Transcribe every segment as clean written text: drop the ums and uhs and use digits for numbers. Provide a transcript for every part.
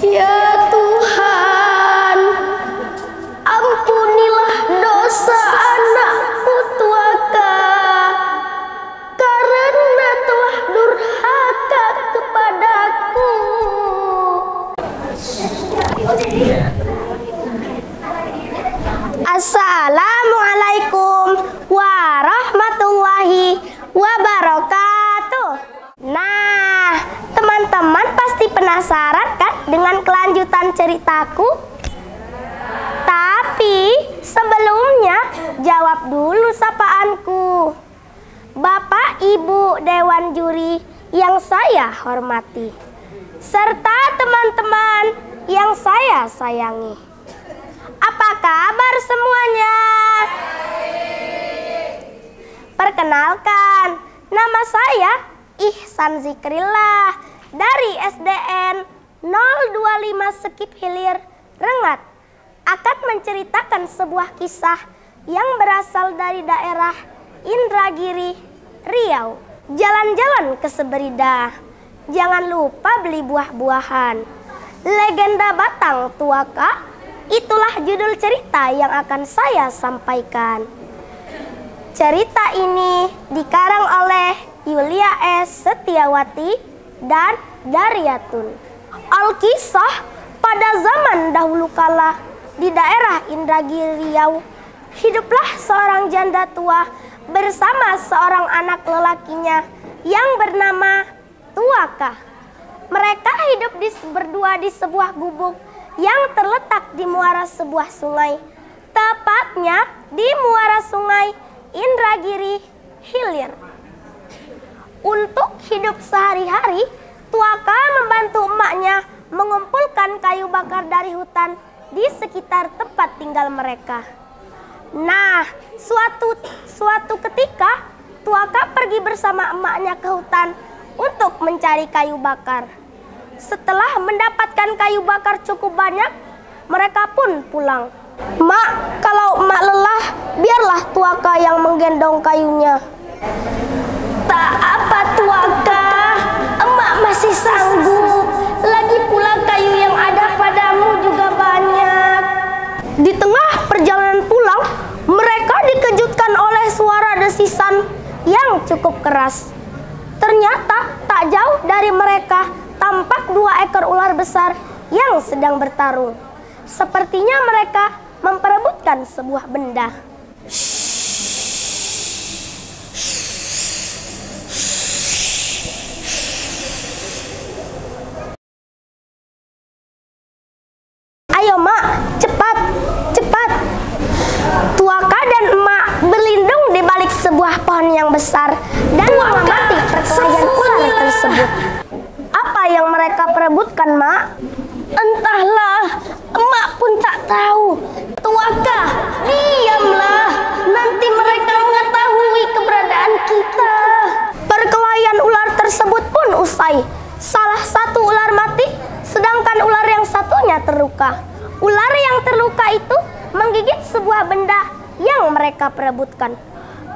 Ya Tuhan, ampunilah dosa anakku Tuaka, karena telah durhaka kepadaku. Assalamualaikum warahmatullahi wabarakatuh. Nah, teman-teman pasti penasaran kan dengan kelanjutan ceritaku? Tapi sebelumnya jawab dulu sapaanku. Bapak Ibu Dewan Juri yang saya hormati, serta teman-teman yang saya sayangi. Apa kabar semuanya? Perkenalkan, nama saya Ihsan Zikrillah dari SDN 025 Skip Hilir, Rengat, akan menceritakan sebuah kisah yang berasal dari daerah Indragiri, Riau. Jalan-jalan ke Seberida, jangan lupa beli buah-buahan. Legenda Batang Tuaka, itulah judul cerita yang akan saya sampaikan. Cerita ini dikarang oleh Yulia S. Setiawati dan Daryatun. Alkisah, pada zaman dahulu kala di daerah Indragiri Riau, hiduplah seorang janda tua bersama seorang anak lelakinya yang bernama Tuaka. Mereka hidup berdua di sebuah gubuk yang terletak di muara sebuah sungai, tepatnya di muara sungai Indragiri Hilir. Untuk hidup sehari-hari, Tuaka membantu emaknya mengumpulkan kayu bakar dari hutan di sekitar tempat tinggal mereka. Nah, suatu ketika Tuaka pergi bersama emaknya ke hutan untuk mencari kayu bakar. Setelah mendapatkan kayu bakar cukup banyak, mereka pun pulang. Mak, kalau emak lelah, biarlah Tuaka yang menggendong kayunya. Tak apa Tuaka, emak masih sanggup. Lagi pula kayu yang ada padamu juga banyak. Di tengah perjalanan pulang, mereka dikejutkan oleh suara desisan yang cukup keras. Ternyata tak jauh dari mereka tampak 2 ekor ular besar yang sedang bertarung. Sepertinya mereka memperebutkan sebuah benda. Ayo mak, cepat, cepat. Tuaka dan emak berlindung di balik sebuah pohon yang besar dan mengamati perkelahian ular tersebut. Apa yang mereka perebutkan, mak? Entahlah, emak pun tak tahu. Tuaka, diamlah. Nanti mereka mengetahui keberadaan kita. Perkelahian ular tersebut pun usai. Salah satu ular mati, sedangkan ular yang satunya terluka. Ular yang terluka itu menggigit sebuah benda yang mereka perebutkan.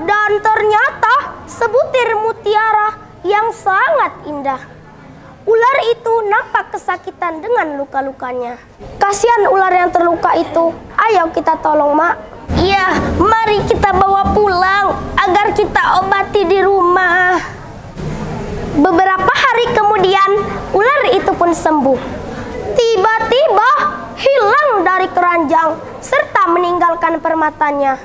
Dan ternyata sebutir mutiara yang sangat indah. Ular itu nampak kesakitan dengan luka-lukanya. Kasihan ular yang terluka itu. Ayo kita tolong, mak. Iya, mari kita bawa pulang agar kita obati di rumah. Beberapa hari kemudian, ular itu pun sembuh. Tiba-tiba hilang dari keranjang serta meninggalkan permatanya.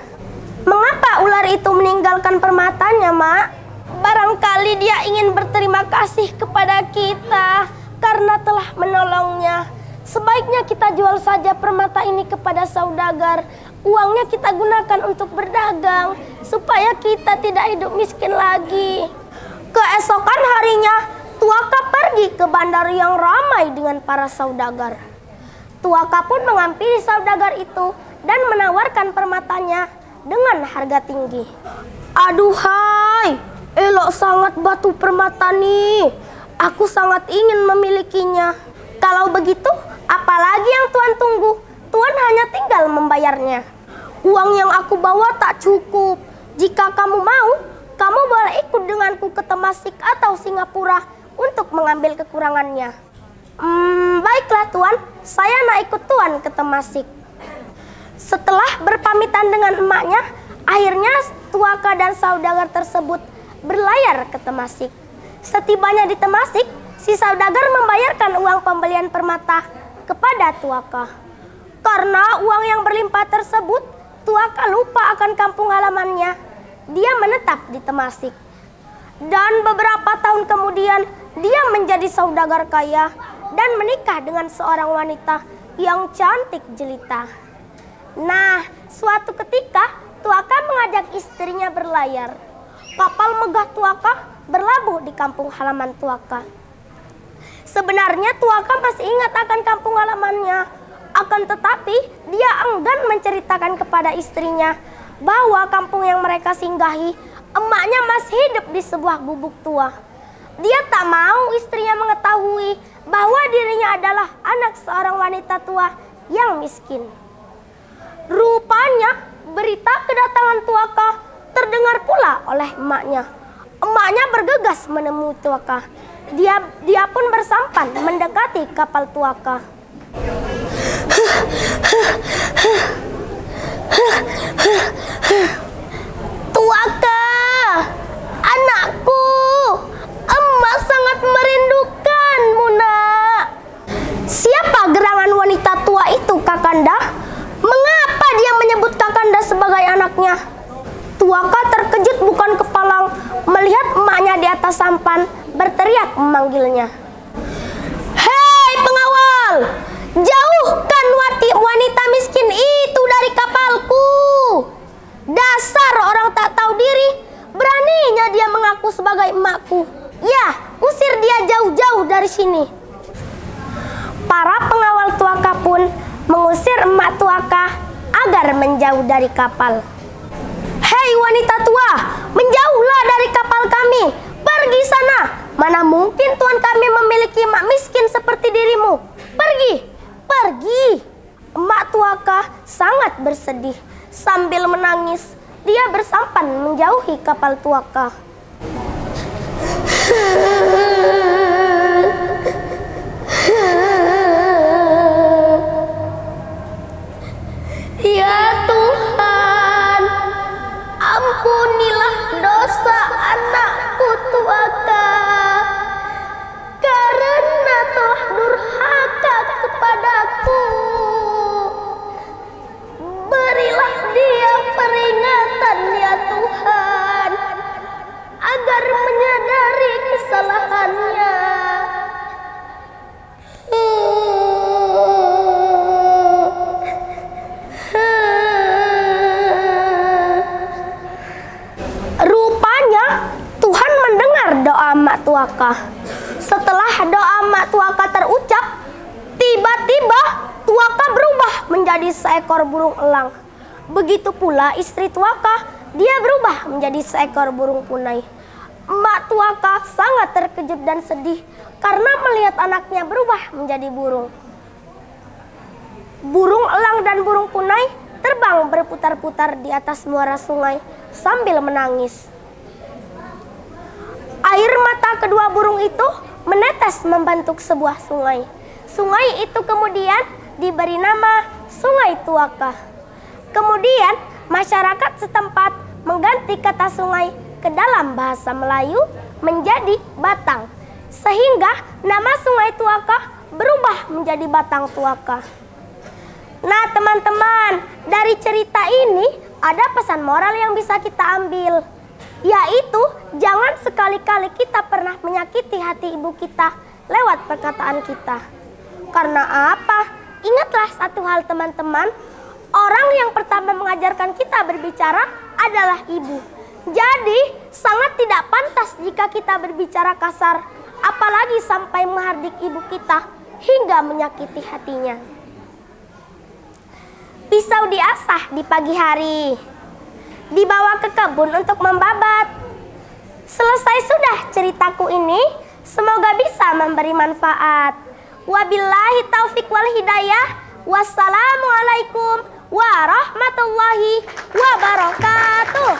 Mengapa ular itu meninggalkan permatanya, mak? Barangkali dia ingin berterima kasih kepada kita karena telah menolongnya. Sebaiknya kita jual saja permata ini kepada saudagar. Uangnya kita gunakan untuk berdagang supaya kita tidak hidup miskin lagi. Keesokan harinya, Tuaka pergi ke bandar yang ramai dengan para saudagar. Tuaka pun menghampiri saudagar itu dan menawarkan permatanya dengan harga tinggi. Aduhai, elok sangat batu permata nih. Aku sangat ingin memilikinya. Kalau begitu, apalagi yang Tuan tunggu? Tuan hanya tinggal membayarnya. Uang yang aku bawa tak cukup. Jika kamu mau, kamu boleh ikut denganku ke Temasik atau Singapura untuk mengambil kekurangannya. Baiklah Tuan, saya nak ikut Tuan ke Temasik." Setelah berpamitan dengan emaknya, akhirnya Tuaka dan saudagar tersebut berlayar ke Temasik. Setibanya di Temasik, si saudagar membayarkan uang pembelian permata kepada Tuaka. Karena uang yang berlimpah tersebut, Tuaka lupa akan kampung halamannya. Dia menetap di Temasik. Dan beberapa tahun kemudian, dia menjadi saudagar kaya dan menikah dengan seorang wanita yang cantik jelita. Nah, suatu ketika Tuaka mengajak istrinya berlayar. Kapal megah Tuaka berlabuh di kampung halaman Tuaka. Sebenarnya Tuaka masih ingat akan kampung halamannya. Akan tetapi dia enggan menceritakan kepada istrinya bahwa kampung yang mereka singgahi, emaknya masih hidup di sebuah gubuk tua. Dia tak mau istrinya mengetahui bahwa dirinya adalah anak seorang wanita tua yang miskin. Rupanya berita kedatangan Tuaka terdengar pula oleh emaknya. Emaknya bergegas menemui Tuaka. Dia pun bersampan mendekati kapal Tuaka. "Tuaka, anakku, emak sangat merindukanmu, nak." "Siapa gerangan wanita tua itu, Kakanda? Mengapa dia menyebut Kakanda sebagai anaknya?" Tuaka terkejut bukan kepalang melihat emaknya di atas sampan berteriak memanggilnya. "Hei pengawal, jauhkan wanita miskin itu dari kapalku. Dasar orang tak tahu diri, beraninya dia mengaku sebagai emakku. Ya, usir dia jauh-jauh dari sini." Para pengawal Tuaka pun mengusir emak Tuaka agar menjauh dari kapal. "Hei wanita tua, menjauhlah dari kapal kami. Pergi sana. Mana mungkin tuan kami memiliki emak miskin seperti dirimu. Pergi, pergi." Emak Tuaka sangat bersedih. Sambil menangis, dia bersampan menjauhi kapal Tuaka. "Ya Tuhan, ampunilah dosa anakku Tuaka, karena telah durhaka kepadaku. Berilah dia peringatan ya Tuhan, agar menyadari kesalahannya." Rupanya Tuhan mendengar doa emak Tuaka. Setelah doa emak Tuaka terucap, tiba-tiba Tuaka berubah menjadi seekor burung elang. Begitu pula istri Tuaka, dia berubah menjadi seekor burung punai. Emak Tuaka sangat terkejut dan sedih karena melihat anaknya berubah menjadi burung. Burung elang dan burung punai terbang berputar-putar di atas muara sungai sambil menangis. Air mata kedua burung itu menetes membentuk sebuah sungai. Sungai itu kemudian diberi nama Sungai Tuaka. Kemudian masyarakat setempat mengganti kata sungai ke dalam bahasa Melayu menjadi Batang, sehingga nama Sungai Tuaka berubah menjadi Batang Tuaka. Nah teman-teman, dari cerita ini ada pesan moral yang bisa kita ambil, yaitu jangan sekali-kali kita pernah menyakiti hati ibu kita lewat perkataan kita. Karena apa? Ingatlah satu hal teman-teman, orang yang pertama mengajarkan kita berbicara adalah ibu. Jadi sangat tidak pantas jika kita berbicara kasar, apalagi sampai menghardik ibu kita hingga menyakiti hatinya. Pisau diasah di pagi hari, dibawa ke kebun untuk membabat. Selesai sudah ceritaku ini, semoga bisa memberi manfaat. Wabillahi taufik wal hidayah. Wassalamualaikum warahmatullahi wabarakatuh.